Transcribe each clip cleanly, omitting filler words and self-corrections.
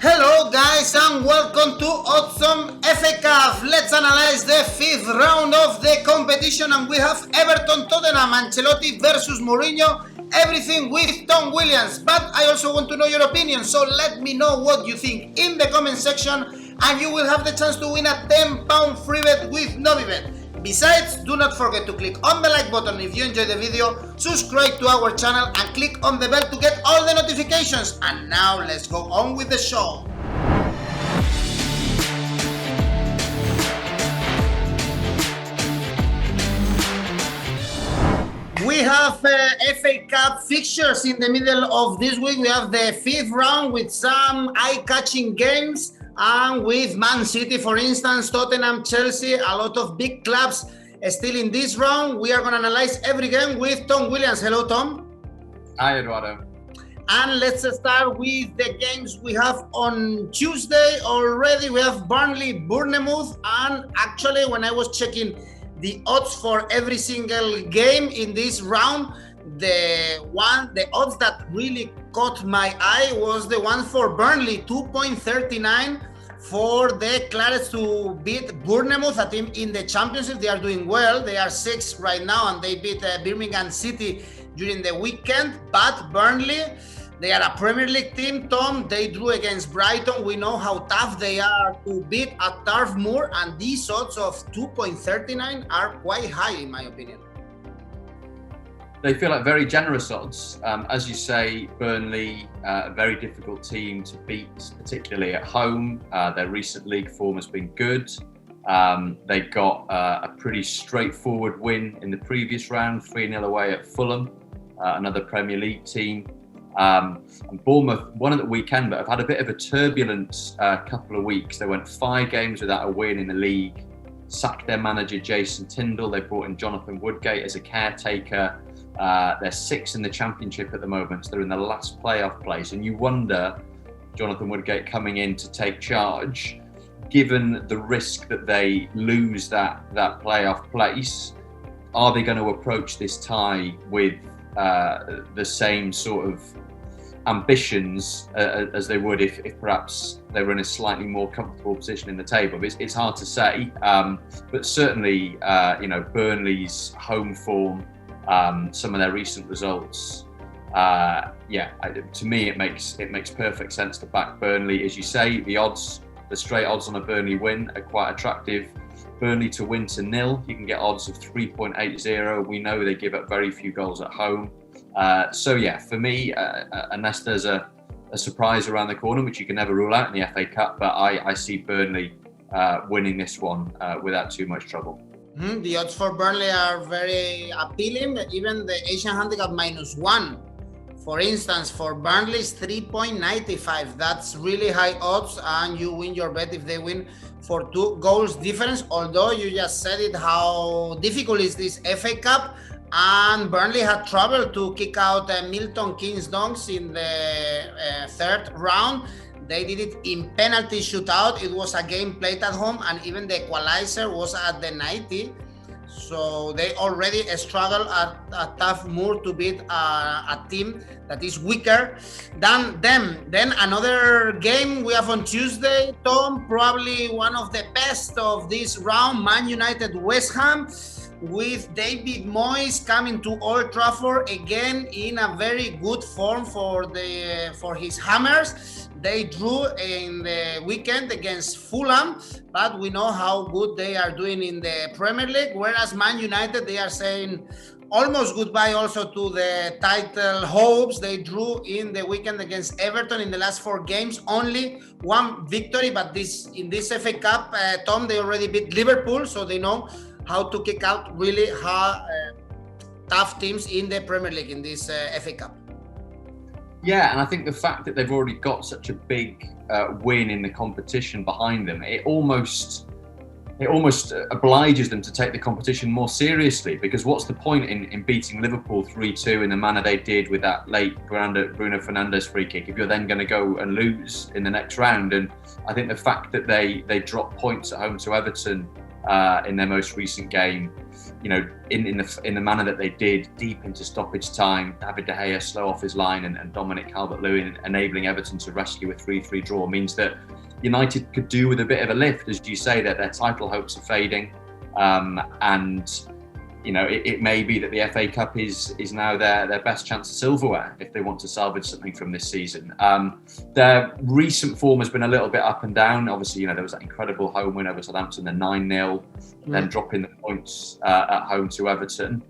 Hello guys and welcome to Awesome FA Cup. Let's analyze the fifth round of the competition, and we have Everton, Tottenham, Ancelotti versus Mourinho. Everything with Tom Williams, but I also want to know your opinion, so let me know what you think in the comment section, and you will have the chance to win a £10 free bet with Novibet. Besides, do not forget to click on the like button if you enjoyed the video, subscribe to our channel and click on the bell to get all the notifications. And now let's go on with the show. We have FA Cup fixtures in the middle of this week. We have the fifth round with some eye-catching games. And with Man City, for instance, Tottenham, Chelsea, a lot of big clubs still in this round. We are going to analyze every game with Tom Williams. Hello, Tom. Hi, Eduardo. And let's start with the games we have on Tuesday already. We have Burnley, Bournemouth. And actually, when I was checking the odds for every single game in this round, the odds that really caught my eye was the one for Burnley, 2.39 for the Clarets to beat Bournemouth, a team in the Championship. They are doing well. They are 6th right now, and they beat Birmingham City during the weekend. But Burnley, they are a Premier League team, Tom. They drew against Brighton. We know how tough they are to beat at Turf Moor, and these odds of 2.39 are quite high, in my opinion. They feel like very generous odds. As you say, Burnley, a very difficult team to beat, particularly at home. Their recent league form has been good. They got a pretty straightforward win in the previous round, 3-0 away at Fulham, another Premier League team. And Bournemouth won at the weekend, but have had a bit of a turbulent couple of weeks. They went 5 games without a win in the league, sacked their manager Jason Tindall. They brought in Jonathan Woodgate as a caretaker. They're 6th in the Championship at the moment, so they're in the last playoff place. And you wonder, Jonathan Woodgate coming in to take charge, given the risk that they lose that playoff place, are they going to approach this tie with the same sort of ambitions as they would if perhaps they were in a slightly more comfortable position in the table? It's hard to say, but certainly Burnley's home form, some of their recent results, to me it makes perfect sense to back Burnley. As you say, the straight odds on a Burnley win are quite attractive. Burnley to win to 0, you can get odds of 3.80. We know they give up very few goals at home. For me, unless there's a surprise around the corner, which you can never rule out in the FA Cup, but I see Burnley winning this one without too much trouble. The odds for Burnley are very appealing. Even the Asian handicap -1, for instance, for Burnley is 3.95. That's really high odds, and you win your bet if they win for 2 goals difference. Although you just said it, how difficult is this FA Cup? And Burnley had trouble to kick out Milton Keynes Donks in the 3rd round. They did it in penalty shootout. It was a game played at home, and even the equalizer was at the 90. So they already struggle at Turf Moor to beat a team that is weaker than them. Then another game we have on Tuesday, Tom, probably one of the best of this round, Man United West Ham, with Davey Moyes coming to Old Trafford again in a very good form for his Hammers. They drew in the weekend against Fulham, but we know how good they are doing in the Premier League, whereas Man United, they are saying almost goodbye also to the title hopes. They drew in the weekend against Everton. In the last 4 games, only 1 victory, but in this FA Cup, Tom, they already beat Liverpool, so they know how to kick out really tough teams in the Premier League in this FA Cup. Yeah, and I think the fact that they've already got such a big win in the competition behind them, it almost obliges them to take the competition more seriously, because what's the point in beating Liverpool 3-2 in the manner they did with that late Bruno Fernandes free kick if you're then going to go and lose in the next round? And I think the fact that they dropped points at home to Everton in their most recent game. You know, in the manner that they did, deep into stoppage time, David De Gea slow off his line, and Dominic Calvert-Lewin enabling Everton to rescue a 3-3 draw means that United could do with a bit of a lift, as you say, that their title hopes are fading, and you know, it may be that the FA Cup is now their best chance of silverware if they want to salvage something from this season. Their recent form has been a little bit up and down. Obviously, you know, there was that incredible home win over Southampton, the 9-0, then dropping the points at home to Everton.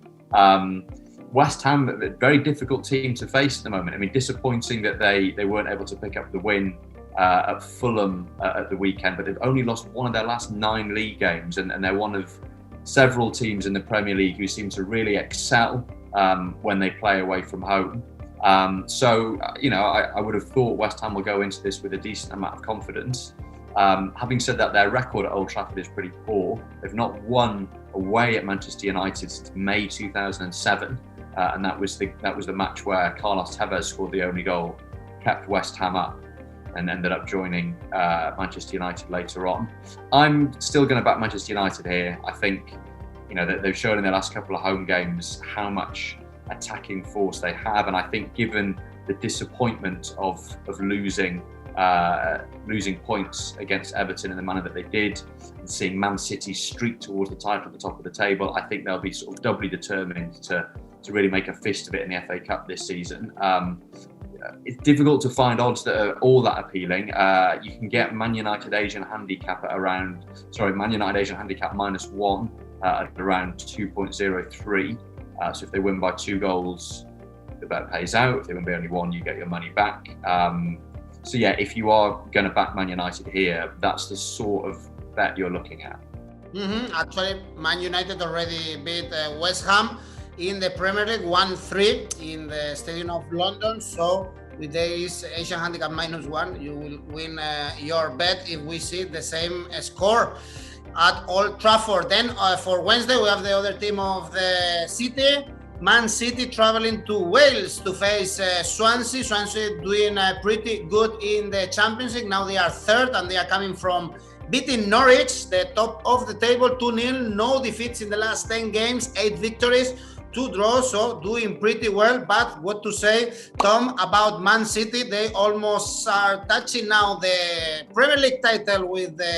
West Ham, a very difficult team to face at the moment. I mean, disappointing that they weren't able to pick up the win at Fulham at the weekend, but they've only lost one of their last 9 league games, and they're one of several teams in the Premier League who seem to really excel when they play away from home. So, you know, I would have thought West Ham will go into this with a decent amount of confidence. Having said that, their record at Old Trafford is pretty poor. They've not won away at Manchester United since May 2007, and that was the match where Carlos Tevez scored the only goal, kept West Ham up, and ended up joining Manchester United later on. I'm still going to back Manchester United here. I think, you know, that they've shown in their last couple of home games how much attacking force they have, and I think given the disappointment of losing points against Everton in the manner that they did, and seeing Man City streak towards the title at the top of the table, I think they'll be sort of doubly determined to really make a fist of it in the FA Cup this season. It's difficult to find odds that are all that appealing. You can get Man United Asian handicap -1 at around 2.03. So if they win by 2 goals, the bet pays out. If they win by only 1, you get your money back. So yeah, if you are going to back Man United here, that's the sort of bet you're looking at. Actually, Man United already beat West Ham in the Premier League 1-3 in the Stadium of London. So with this Asian handicap -1, you will win your bet if we see the same score at Old Trafford. Then for Wednesday, we have the other team of the city, Man City, traveling to Wales to face Swansea. Swansea doing pretty good in the Championship. Now they are third, and they are coming from beating Norwich, the top of the table, 2-0. No defeats in the last 10 games, 8 victories, 2 draws, so doing pretty well. But what to say, Tom, about Man City? They almost are touching now the Premier League title with the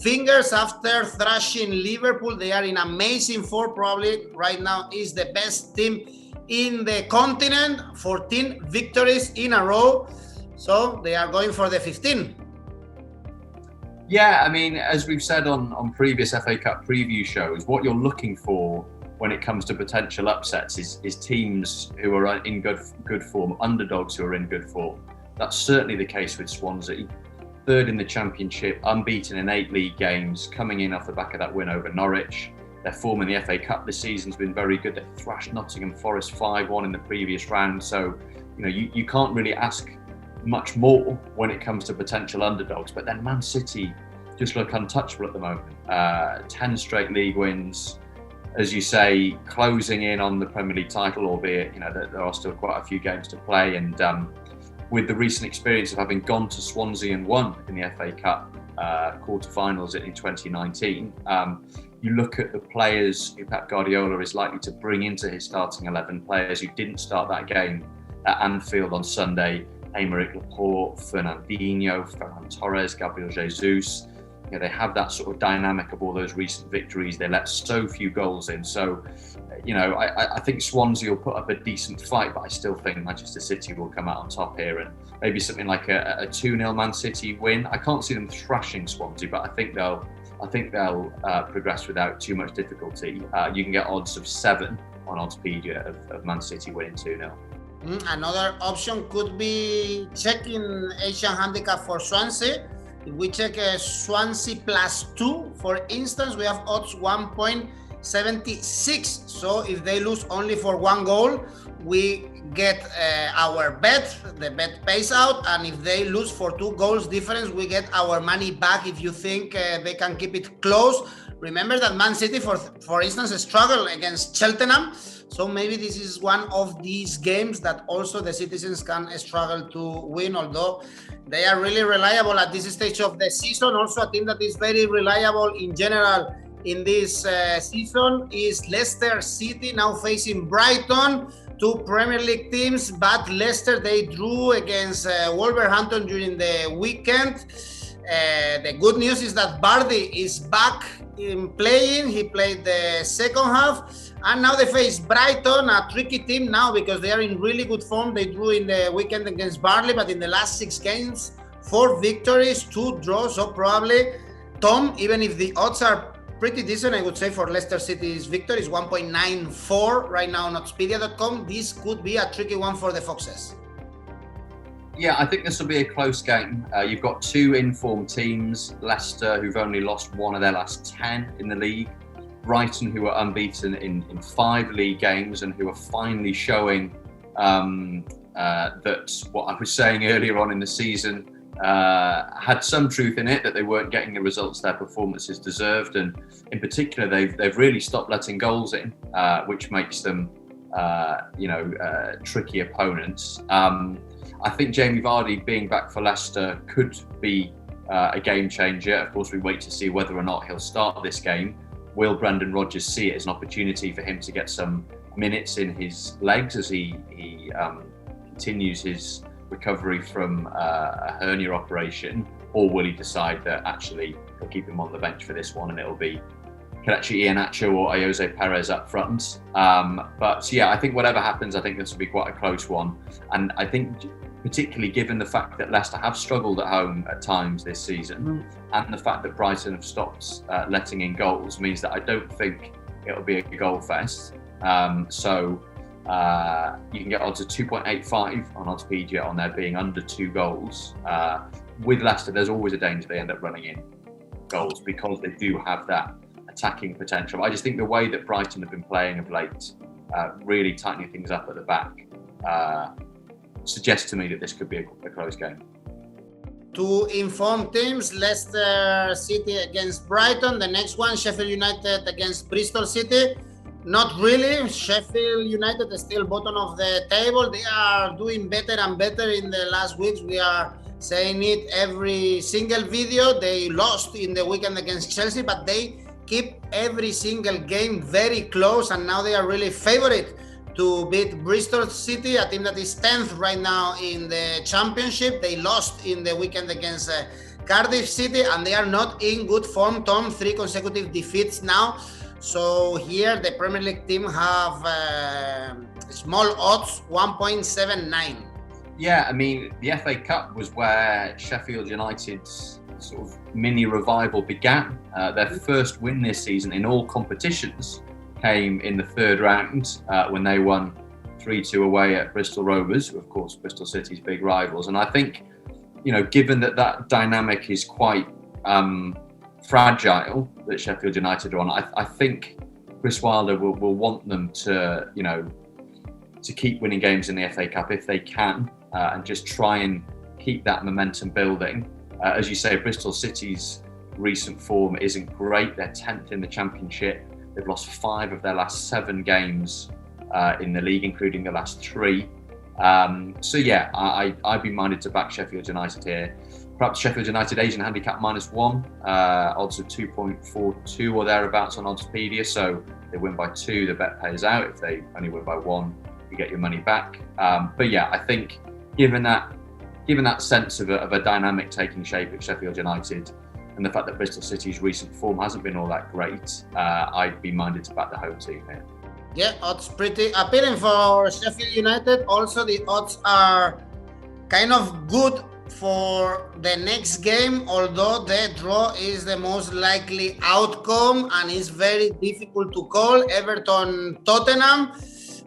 fingers after thrashing Liverpool. They are in amazing form. Probably right now is the best team in the continent. 14 victories in a row, so they are going for the 15. Yeah, I mean, as we've said on previous FA Cup preview shows, what you're looking for when it comes to potential upsets is teams who are in good form, underdogs who are in good form. That's certainly the case with Swansea. Third in the Championship, unbeaten in 8 league games, coming in off the back of that win over Norwich. Their form in the FA Cup this season has been very good. They thrashed Nottingham Forest 5-1 in the previous round. So, you know, you can't really ask much more when it comes to potential underdogs. But then Man City just look untouchable at the moment. 10 straight league wins. As you say, closing in on the Premier League title, albeit, you know, there are still quite a few games to play. And with the recent experience of having gone to Swansea and won in the FA Cup quarterfinals in 2019, you look at the players who Pep Guardiola is likely to bring into his starting 11, players who didn't start that game at Anfield on Sunday: Aymeric Laporte, Fernandinho, Ferran Torres, Gabriel Jesus. You know, they have that sort of dynamic of all those recent victories. They let so few goals in. So, you know, I think Swansea will put up a decent fight, but I still think Manchester City will come out on top here, and maybe something like a 2-0 Man City win. I can't see them thrashing Swansea, but I think they'll progress without too much difficulty. You can get odds of 7 on Oddspedia of Man City winning 2-0. Another option could be checking Asian handicap for Swansea. If we check Swansea +2, for instance, we have odds 1.76. So if they lose only for 1 goal, we get our bet. The bet pays out, and if they lose for 2 goals difference, we get our money back if you think they can keep it close. Remember that Man City, for instance, struggled against Cheltenham. So maybe this is one of these games that also the citizens can struggle to win, although they are really reliable at this stage of the season. Also a team that is very reliable in general in this season is Leicester City, now facing Brighton, two Premier League teams, but Leicester, they drew against Wolverhampton during the weekend. The good news is that Vardy is back in playing. He played the second half, and now they face Brighton, a tricky team now because they are in really good form. They drew in the weekend against Barnsley, but in the last 6 games, 4 victories, 2 draws. So probably, Tom, even if the odds are pretty decent, I would say, for Leicester City's victory is 1.94 right now on Expedia.com. This could be a tricky one for the Foxes. Yeah, I think this will be a close game. You've got 2 informed teams, Leicester, who've only lost 1 of their last 10 in the league, Brighton, who are unbeaten in 5 league games and who are finally showing that what I was saying earlier on in the season had some truth in it, that they weren't getting the results their performances deserved. And in particular, they've really stopped letting goals in, which makes them, tricky opponents. I think Jamie Vardy being back for Leicester could be a game changer. Of course, we wait to see whether or not he'll start this game. Will Brendan Rodgers see it as an opportunity for him to get some minutes in his legs as he continues his recovery from a hernia operation, or will he decide that actually he'll keep him on the bench for this one and it'll be Kelechi Iheanacho or Ayoze Perez up front? But yeah, I think whatever happens, I think this will be quite a close one. And I think particularly given the fact that Leicester have struggled at home at times this season, and the fact that Brighton have stopped letting in goals, means that I don't think it'll be a goal fest. So you can get odds of 2.85 on Oddspedia on there being under 2 goals. With Leicester, there's always a danger they end up running in goals because they do have that attacking potential. I just think the way that Brighton have been playing of late, really tightening things up at the back, suggests to me that this could be a close game. 2 informed teams, Leicester City against Brighton. The next one, Sheffield United against Bristol City. Not really. Sheffield United is still bottom of the table. They are doing better and better in the last weeks. We are saying it every single video. They lost in the weekend against Chelsea, but they keep every single game very close, and now they are really favorite to beat Bristol City, a team that is 10th right now in the championship. They lost in the weekend against Cardiff City, and they are not in good form, Tom. 3 consecutive defeats now. So here the Premier League team have small odds, 1.79. Yeah, I mean, the FA Cup was where Sheffield United's sort of mini revival began. Their first win this season in all competitions came in the 3rd round when they won 3-2 away at Bristol Rovers, who of course Bristol City's big rivals. And I think, given that dynamic is quite fragile that Sheffield United are on, I think Chris Wilder will want them to, to keep winning games in the FA Cup if they can, and just try and keep that momentum building. As you say, Bristol City's recent form isn't great. They're 10th in the Championship. They've lost 5 of their last 7 games in the league, including the last 3. So yeah, I'd be minded to back Sheffield United here. Perhaps Sheffield United Asian handicap -1, odds of 2.42 or thereabouts on Oddspedia. So they win by 2, the bet pays out. If they only win by 1, you get your money back. But yeah, I think given that sense of a dynamic taking shape at Sheffield United, and the fact that Bristol City's recent form hasn't been all that great, I'd be minded to back the home team here. Yeah, odds pretty appealing for Sheffield United. Also, the odds are kind of good for the next game, although the draw is the most likely outcome and is very difficult to call. Everton Tottenham.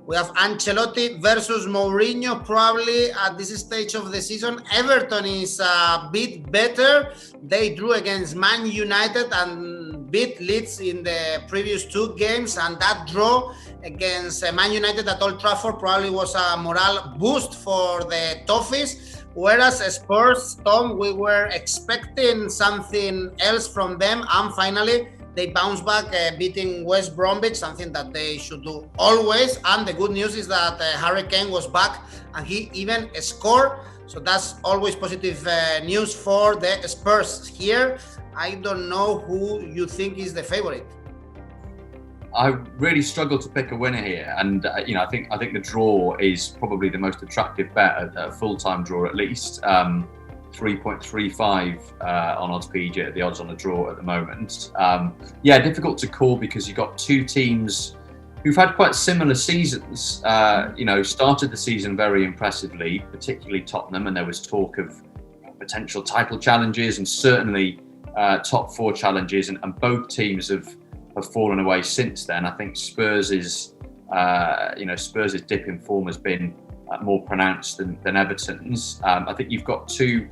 We have Ancelotti versus Mourinho probably at this stage of the season. Everton is a bit better. They drew against Man United and beat Leeds in the previous 2 games. And that draw against Man United at Old Trafford probably was a morale boost for the Toffees. Whereas Spurs, Tom, we were expecting something else from them. And finally, they bounced back, beating West Bromwich, something that they should do always. And the good news is that Harry Kane was back and he even scored. So that's always positive news for the Spurs here. I don't know who you think is the favorite. I really struggle to pick a winner here, and I think the draw is probably the most attractive bet, a full-time draw at least. 3.35 on OddsPG, the odds on a draw at the moment. Difficult to call because you've got two teams who've had quite similar seasons. Started the season very impressively, particularly Tottenham, and there was talk of potential title challenges and certainly top four challenges, and both teams have fallen away since then. I think Spurs' dip in form has been more pronounced than Everton's. I think you've got two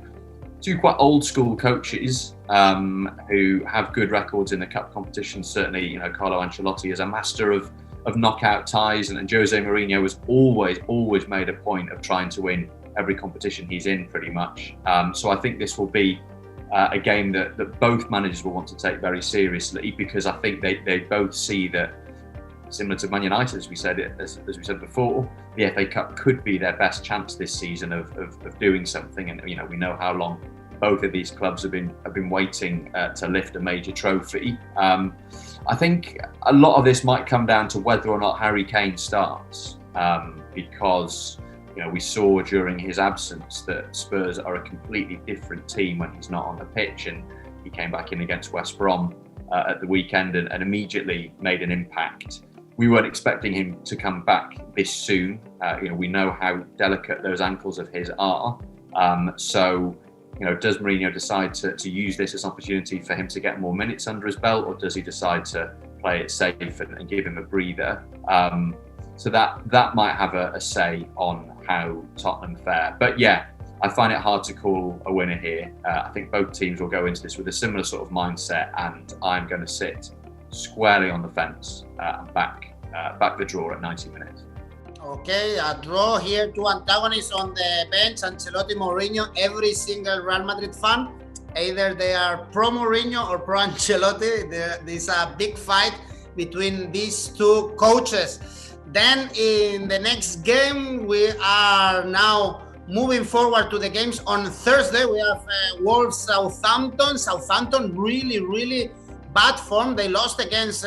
quite old school coaches who have good records in the cup competition. Certainly, Carlo Ancelotti is a master of knockout ties, and Jose Mourinho has always made a point of trying to win every competition he's in, pretty much. So I think this will be a game that both managers will want to take very seriously, because I think they both see that, similar to Man United, as we said before, the FA Cup could be their best chance this season of doing something. And we know how long both of these clubs have been waiting to lift a major trophy. I think a lot of this might come down to whether or not Harry Kane starts, because we saw during his absence that Spurs are a completely different team when he's not on the pitch, and he came back in against West Brom at the weekend and immediately made an impact. We weren't expecting him to come back this soon. We know how delicate those ankles of his are. So does Mourinho decide to use this as an opportunity for him to get more minutes under his belt, or does he decide to play it safe and give him a breather? So that might have a say on how Tottenham fare. But I find it hard to call a winner here. I think both teams will go into this with a similar sort of mindset, and I'm going to sit squarely on the fence and back the draw at 90 minutes. Okay, a draw here, two antagonists on the bench, Ancelotti, Mourinho. Every single Real Madrid fan, either they are pro Mourinho or pro Ancelotti. There's a big fight between these two coaches. Then in the next game, we are now moving forward to the games on Thursday. We have Wolves Southampton. Southampton really bad form. They lost against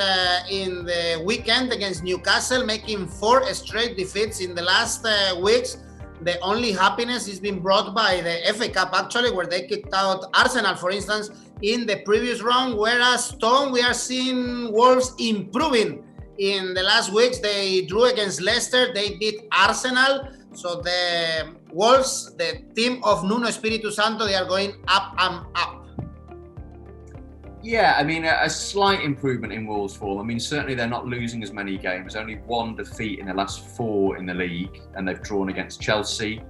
in the weekend against Newcastle, making 4 straight defeats in the last weeks. The only happiness is being brought by the FA Cup, actually, where they kicked out Arsenal, for instance, in the previous round. Whereas we are seeing Wolves improving in the last weeks. They drew against Leicester. They beat Arsenal. So the Wolves, the team of Nuno Espirito Santo, they are going up and up. Yeah, I mean, a slight improvement in Wolves' form. I mean, certainly they're not losing as many games. Only 1 defeat in the last 4 in the league, and they've drawn against Chelsea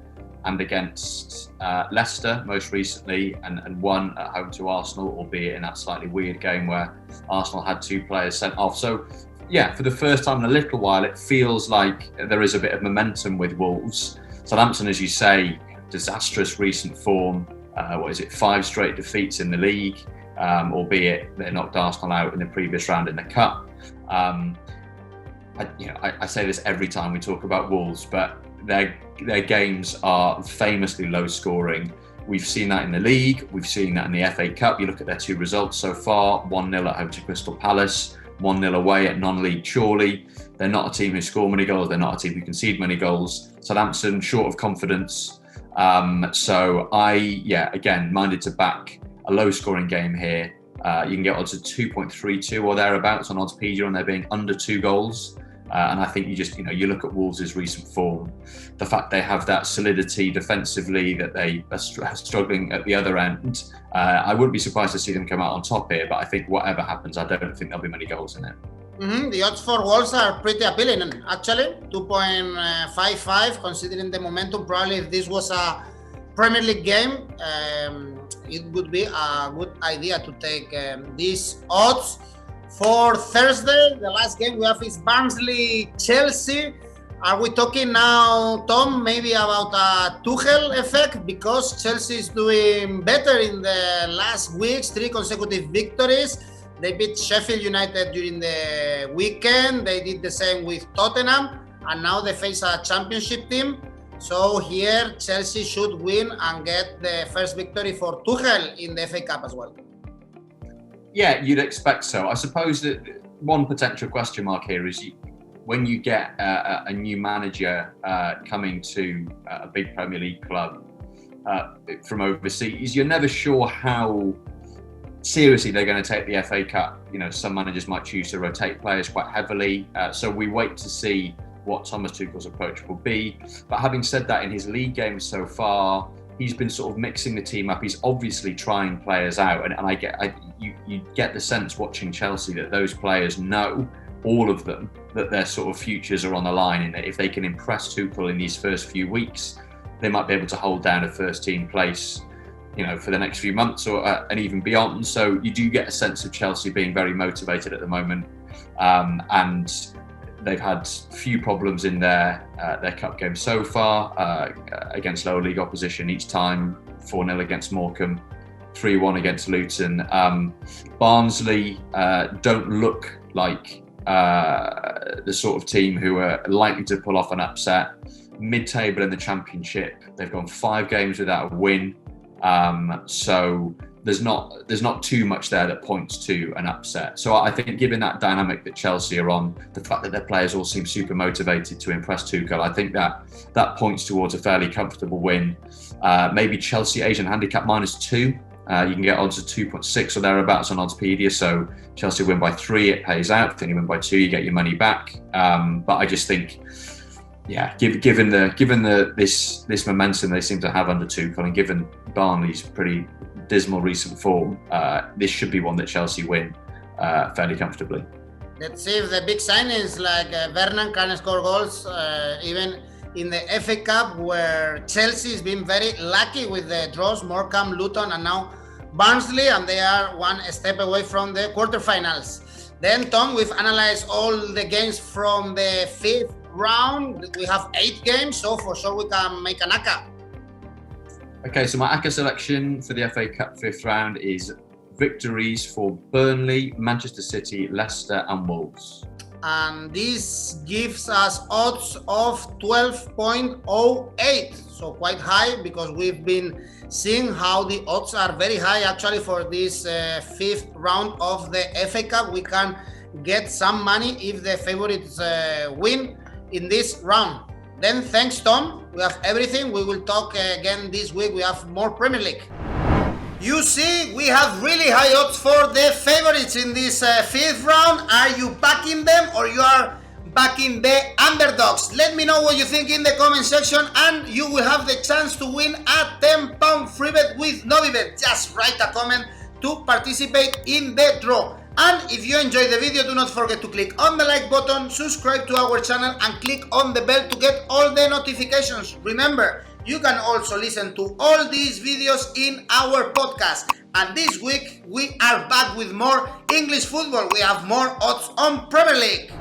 and against Leicester most recently, and won at home to Arsenal, albeit in that slightly weird game where Arsenal had 2 players sent off. So, for the first time in a little while, it feels like there is a bit of momentum with Wolves. Southampton, as you say, disastrous recent form. 5 straight defeats in the league. Albeit they knocked Arsenal out in the previous round in the Cup. I say this every time we talk about Wolves, but their games are famously low scoring. We've seen that in the league, we've seen that in the FA Cup. You look at their 2 results so far, 1-0 at home to Crystal Palace, 1-0 away at non-league Chorley. They're not a team who score many goals, they're not a team who concede many goals. Southampton short of confidence. So again, minded to back a low-scoring game here. You can get odds of 2.32 or thereabouts on OddsPG on there being under 2 goals. And I think you look at Wolves' recent form, the fact they have that solidity defensively, that they are struggling at the other end. I wouldn't be surprised to see them come out on top here, but I think whatever happens, I don't think there'll be many goals in it. The odds for Wolves are pretty appealing, actually. 2.55, considering the momentum. Probably if this was a Premier League game, it would be a good idea to take these odds. For Thursday, the last game we have is Barnsley-Chelsea. Are we talking now, Tom, maybe about a Tuchel effect? Because Chelsea is doing better in the last weeks, 3 consecutive victories. They beat Sheffield United during the weekend. They did the same with Tottenham. And now they face a championship team. So here, Chelsea should win and get the first victory for Tuchel in the FA Cup as well. Yeah, you'd expect so. I suppose that one potential question mark here is when you get a new manager coming to a big Premier League club from overseas, you're never sure how seriously they're going to take the FA Cup. You know, some managers might choose to rotate players quite heavily, so we wait to see what Thomas Tuchel's approach will be. But having said that, in his league games so far, he's been sort of mixing the team up. He's obviously trying players out, and you get the sense watching Chelsea that those players know, all of them, that their sort of futures are on the line, and that if they can impress Tuchel in these first few weeks, they might be able to hold down a first team place, you know, for the next few months or and even beyond. So you do get a sense of Chelsea being very motivated at the moment, and they've had few problems in their cup games so far against lower league opposition each time. 4-0 against Morecambe, 3-1 against Luton. Barnsley don't look like the sort of team who are likely to pull off an upset. Mid-table in the Championship, they've gone 5 games without a win. So there's not too much there that points to an upset. So I think, given that dynamic that Chelsea are on, the fact that their players all seem super motivated to impress Tuchel, I think that points towards a fairly comfortable win. Maybe Chelsea Asian handicap -2. You can get odds of 2.6 or thereabouts on Oddspedia. So Chelsea win by 3, it pays out. If you win by 2, you get your money back. But I just think, yeah, given this momentum they seem to have under Tuchel, and given Barnley's pretty dismal recent form, this should be one that Chelsea win fairly comfortably. Let's see if the big signings like Vernon can score goals, even in the FA Cup, where Chelsea has been very lucky with the draws, Morecambe, Luton, and now Barnsley, and they are one step away from the quarterfinals. Then, Tom, we've analyzed all the games from the 5th round. We have 8 games, so for sure we can make an ACCA. Okay, so my ACCA selection for the FA Cup 5th round is victories for Burnley, Manchester City, Leicester and Wolves. And this gives us odds of 12.08, so quite high, because we've been seeing how the odds are very high actually for this 5th round of the FA Cup. We can get some money if the favorites win in this round. Then thanks, Tom. We have everything. We will talk again this week. We have more Premier League. You see, we have really high odds for the favorites in this 5th round. Are you backing them or you are backing the underdogs? Let me know what you think in the comment section, and you will have the chance to win a £10 free bet with Novibet. Just write a comment to participate in the draw. And if you enjoyed the video, do not forget to click on the like button, subscribe to our channel and click on the bell to get all the notifications. Remember, you can also listen to all these videos in our podcast. And this week, we are back with more English football. We have more odds on Premier League.